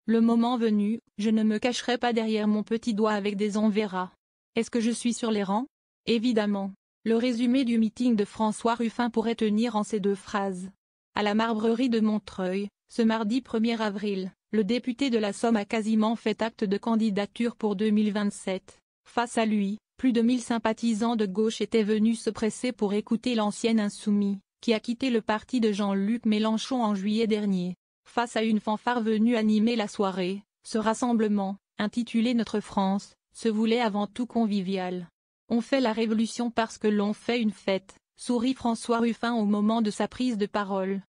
Le moment venu, je ne me cacherai pas derrière mon petit doigt avec des on verra. Est-ce que je suis sur les rangs? Évidemment. Le résumé du meeting de François Ruffin pourrait tenir en ces deux phrases. À la Marbrerie de Montreuil, ce mardi 1er avril, le député de la Somme a quasiment fait acte de candidature pour 2027. Face à lui, plus de 1000 sympathisants de gauche étaient venus se presser pour écouter l'ancien insoumis, qui a quitté le parti de Jean-Luc Mélenchon en juillet dernier. Face à une fanfare venue animer la soirée, ce rassemblement, intitulé Notre France, se voulait avant tout convivial. On fait la révolution parce que l'on fait une fête, sourit François Ruffin au moment de sa prise de parole.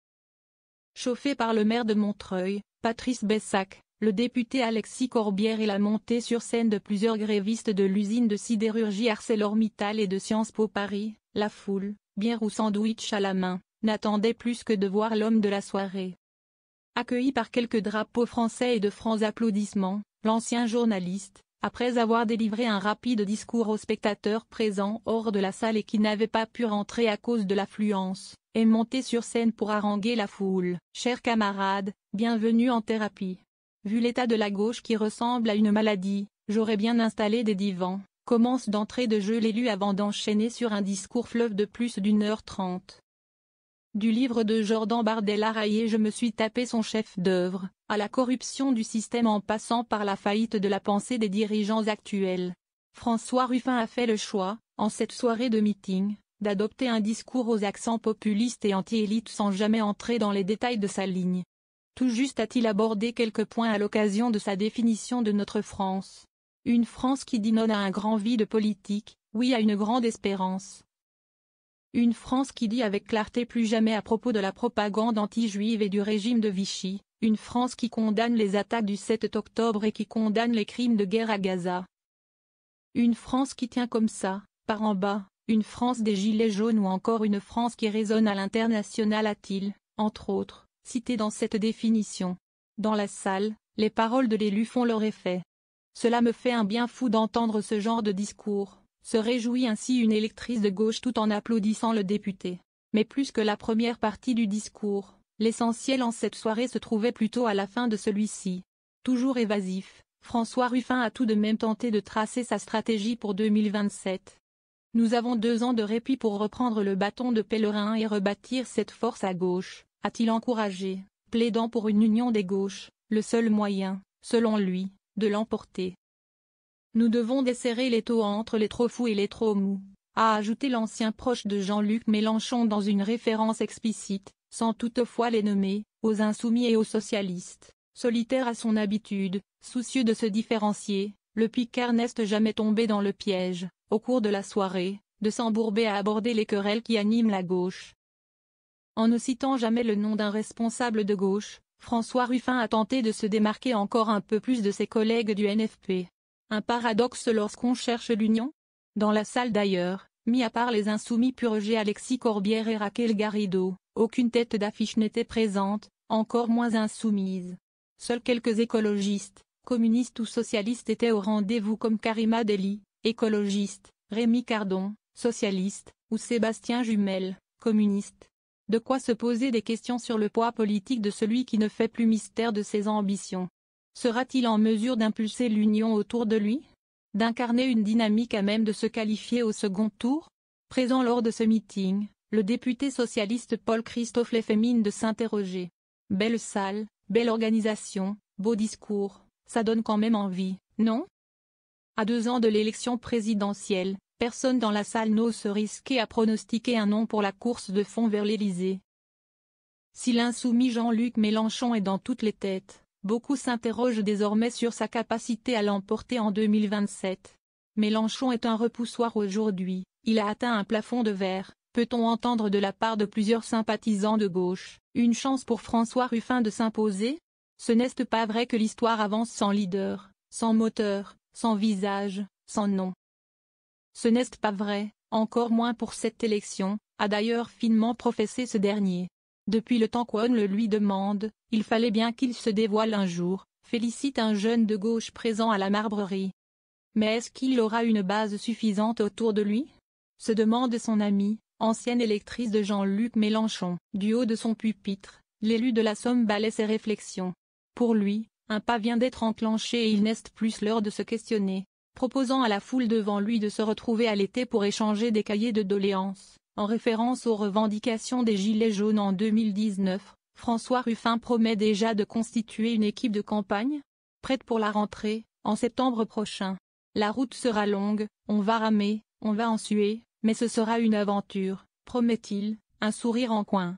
Chauffé par le maire de Montreuil, Patrice Bessac, le député Alexis Corbière et la montée sur scène de plusieurs grévistes de l'usine de sidérurgie ArcelorMittal et de Sciences Po Paris, la foule, bière ou sandwich à la main, n'attendait plus que de voir l'homme de la soirée. Accueilli par quelques drapeaux français et de francs applaudissements, l'ancien journaliste, après avoir délivré un rapide discours aux spectateurs présents hors de la salle et qui n'avaient pas pu rentrer à cause de l'affluence, est monté sur scène pour haranguer la foule. « Chers camarades, bienvenue en thérapie. Vu l'état de la gauche qui ressemble à une maladie, j'aurais bien installé des divans », commence d'entrée de jeu l'élu avant d'enchaîner sur un discours fleuve de plus d'1h30. Du livre de Jordan Bardella raillé Je me suis tapé son chef-d'œuvre, à la corruption du système en passant par la faillite de la pensée des dirigeants actuels. François Ruffin a fait le choix, en cette soirée de meeting, d'adopter un discours aux accents populistes et anti-élites sans jamais entrer dans les détails de sa ligne. Tout juste a-t-il abordé quelques points à l'occasion de sa définition de notre France. Une France qui dit non à un grand vide politique, oui à une grande espérance. Une France qui dit avec clarté plus jamais à propos de la propagande anti-juive et du régime de Vichy, une France qui condamne les attaques du 7 octobre et qui condamne les crimes de guerre à Gaza. Une France qui tient comme ça, par en bas, une France des gilets jaunes ou encore une France qui résonne à l'international a-t-il, entre autres, cité dans cette définition. Dans la salle, les paroles de l'élu font leur effet. Cela me fait un bien fou d'entendre ce genre de discours. Se réjouit ainsi une électrice de gauche tout en applaudissant le député. Mais plus que la première partie du discours, l'essentiel en cette soirée se trouvait plutôt à la fin de celui-ci. Toujours évasif, François Ruffin a tout de même tenté de tracer sa stratégie pour 2027. Nous avons 2 ans de répit pour reprendre le bâton de pèlerin et rebâtir cette force à gauche, a-t-il encouragé, plaidant pour une union des gauches, le seul moyen, selon lui, de l'emporter. Nous devons desserrer l'étau entre les trop fous et les trop mous, a ajouté l'ancien proche de Jean-Luc Mélenchon dans une référence explicite, sans toutefois les nommer, aux insoumis et aux socialistes. Solitaire à son habitude, soucieux de se différencier, le Picard n'est jamais tombé dans le piège, au cours de la soirée, de s'embourber à aborder les querelles qui animent la gauche. En ne citant jamais le nom d'un responsable de gauche, François Ruffin a tenté de se démarquer encore un peu plus de ses collègues du NFP. Un paradoxe lorsqu'on cherche l'union? Dans la salle d'ailleurs, mis à part les insoumis purgés Alexis Corbière et Raquel Garrido, aucune tête d'affiche n'était présente, encore moins insoumise. Seuls quelques écologistes, communistes ou socialistes étaient au rendez-vous comme Karima Deli, écologiste, Rémi Cardon, socialiste, ou Sébastien Jumel, communiste. De quoi se poser des questions sur le poids politique de celui qui ne fait plus mystère de ses ambitions. Sera-t-il en mesure d'impulser l'union autour de lui? D'incarner une dynamique à même de se qualifier au second tour? Présent lors de ce meeting, le député socialiste Paul-Christophe les fait mine de s'interroger. Belle salle, belle organisation, beau discours, ça donne quand même envie, non? À 2 ans de l'élection présidentielle, personne dans la salle n'ose se risquer à pronostiquer un nom pour la course de fond vers l'Élysée. Si l'insoumis Jean-Luc Mélenchon est dans toutes les têtes, beaucoup s'interrogent désormais sur sa capacité à l'emporter en 2027. Mélenchon est un repoussoir aujourd'hui, il a atteint un plafond de verre, peut-on entendre de la part de plusieurs sympathisants de gauche. Une chance pour François Ruffin de s'imposer? Ce n'est pas vrai que l'histoire avance sans leader, sans moteur, sans visage, sans nom. Ce n'est pas vrai, encore moins pour cette élection, a d'ailleurs finement professé ce dernier. Depuis le temps qu'on le lui demande, il fallait bien qu'il se dévoile un jour, félicite un jeune de gauche présent à la Marbrerie. Mais est-ce qu'il aura une base suffisante autour de lui? Se demande son amie, ancienne électrice de Jean-Luc Mélenchon. Du haut de son pupitre, l'élu de la Somme balaie ses réflexions. Pour lui, Un pas vient d'être enclenché et il n'est plus l'heure de se questionner, proposant à la foule devant lui de se retrouver à l'été pour échanger des cahiers de doléances. En référence aux revendications des Gilets jaunes en 2019, François Ruffin promet déjà de constituer une équipe de campagne, prête pour la rentrée, en septembre prochain. La route sera longue, on va ramer, on va en suer, mais ce sera une aventure, promet-il, un sourire en coin.